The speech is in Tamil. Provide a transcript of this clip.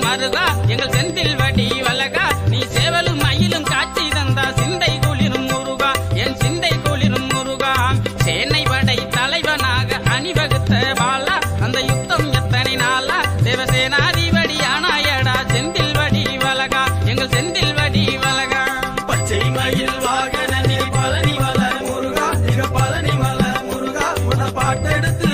மருகா எங்கள் செந்தில் வடி வலகா நீ சேவலும் மயிலும் காட்சி தந்தா சிந்தை குளிரும் முருகா என் சிந்தை குளிரும் முருகா சேனை படை தலைவனாக அணிவகுத்த பாலா அந்த யுத்தம் எத்தனை நாளா தேவசேனாதிபதி ஆனாயடா செந்தில் வடி வலகா எங்கள் செந்தில் வடி வலகா பச்சை மயில் வாகனனே பழனி வல முருகா பழனி வல முருகா உன பாட்டெடுத்து